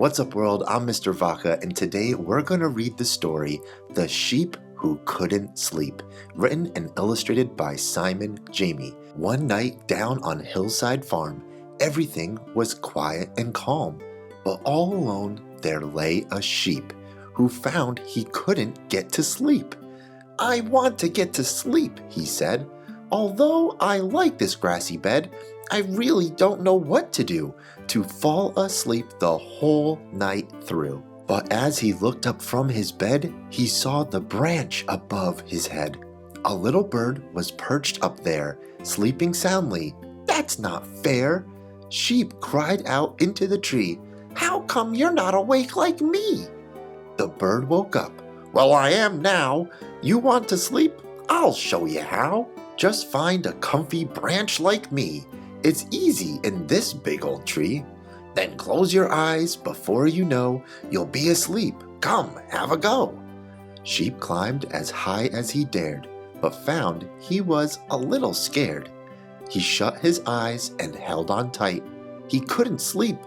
What's up world, I'm Mr. Vacca, and today we're going to read the story, The Sheep Who Couldn't Sleep, written and illustrated by Simon Jamie. One night down on Hillside Farm, everything was quiet and calm, but all alone there lay a sheep who found he couldn't get to sleep. "I want to get to sleep," he said. "Although I like this grassy bed, I really don't know what to do to fall asleep the whole night through." But as he looked up from his bed, he saw the branch above his head. A little bird was perched up there, sleeping soundly. "That's not fair!" Sheep cried out into the tree. "How come you're not awake like me?" The bird woke up. "Well, I am now. You want to sleep? I'll show you how. Just find a comfy branch like me. It's easy in this big old tree. Then close your eyes. Before you know, you'll be asleep. Come, have a go." Sheep climbed as high as he dared, but found he was a little scared. He shut his eyes and held on tight. He couldn't sleep.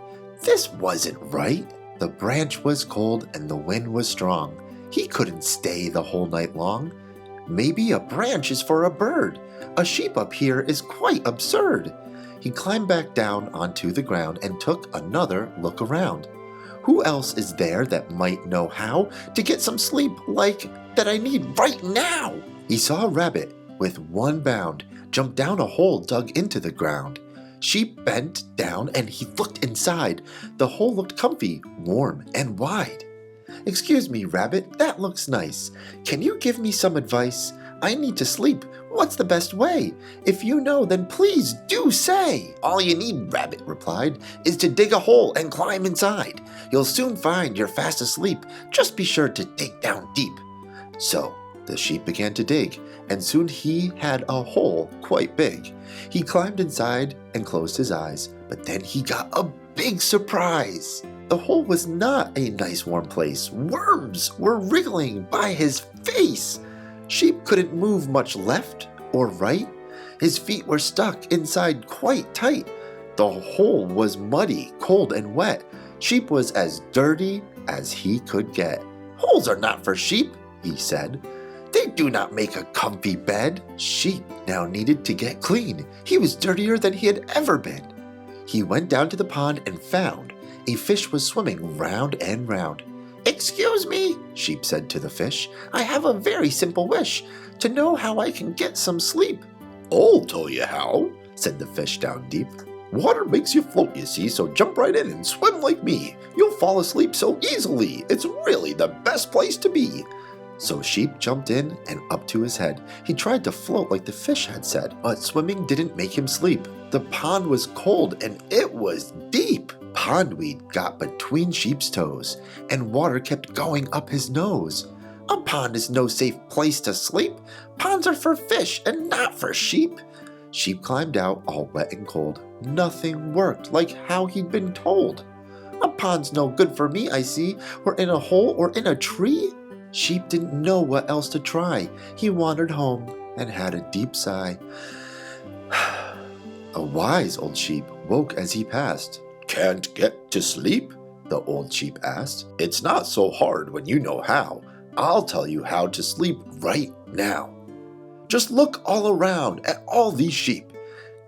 This wasn't right. The branch was cold and the wind was strong. He couldn't stay the whole night long. Maybe a branch is for a bird. A sheep up here is quite absurd. He climbed back down onto the ground and took another look around. Who else is there that might know how to get some sleep like that I need right now? He saw a rabbit with one bound jump down a hole dug into the ground. Sheep bent down and he looked inside. The hole looked comfy, warm, and wide. "Excuse me, rabbit, that looks nice. Can you give me some advice? I need to sleep. What's the best way? If you know, then please do say." "All you need," Rabbit replied, "is to dig a hole and climb inside. You'll soon find you're fast asleep. Just be sure to dig down deep." So the sheep began to dig, and soon he had a hole quite big. He climbed inside and closed his eyes, but then he got a big surprise. The hole was not a nice warm place. Worms were wriggling by his face. Sheep couldn't move much left or right. His feet were stuck inside quite tight. The hole was muddy, cold, and wet. Sheep was as dirty as he could get. "Holes are not for sheep," he said. "They do not make a comfy bed." Sheep now needed to get clean. He was dirtier than he had ever been. He went down to the pond and found a fish was swimming round and round. "Excuse me," Sheep said to the fish. "I have a very simple wish, to know how I can get some sleep." "I'll tell you how," said the fish down deep. "Water makes you float, you see, so jump right in and swim like me. You'll fall asleep so easily. It's really the best place to be." So Sheep jumped in and up to his head. He tried to float like the fish had said, but swimming didn't make him sleep. The pond was cold and it was deep. Pondweed got between Sheep's toes, and water kept going up his nose. "A pond is no safe place to sleep. Ponds are for fish and not for sheep." Sheep climbed out all wet and cold. Nothing worked like how he'd been told. "A pond's no good for me, I see. We're in a hole or in a tree." Sheep didn't know what else to try. He wandered home and had a deep sigh. A wise old sheep woke as he passed. "Can't get to sleep?" the old sheep asked. "It's not so hard when you know how. I'll tell you how to sleep right now. Just look all around at all these sheep.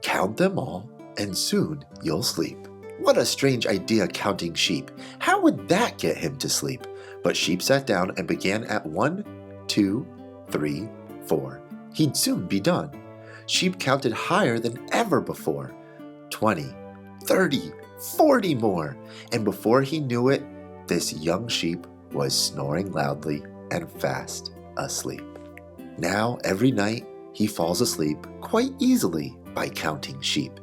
Count them all, and soon you'll sleep." What a strange idea, counting sheep. How would that get him to sleep? But Sheep sat down and began at 1, 2, 3, 4. He'd soon be done. Sheep counted higher than ever before. 20, 30, 40 more. And before he knew it, this young sheep was snoring loudly and fast asleep. Now, every night, he falls asleep quite easily by counting sheep.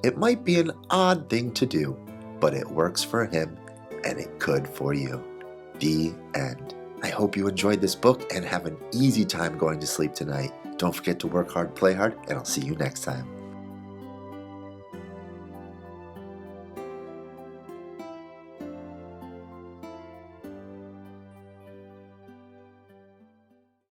It might be an odd thing to do, but it works for him, and it could for you. The end. I hope you enjoyed this book and have an easy time going to sleep tonight. Don't forget to work hard, play hard, and I'll see you next time.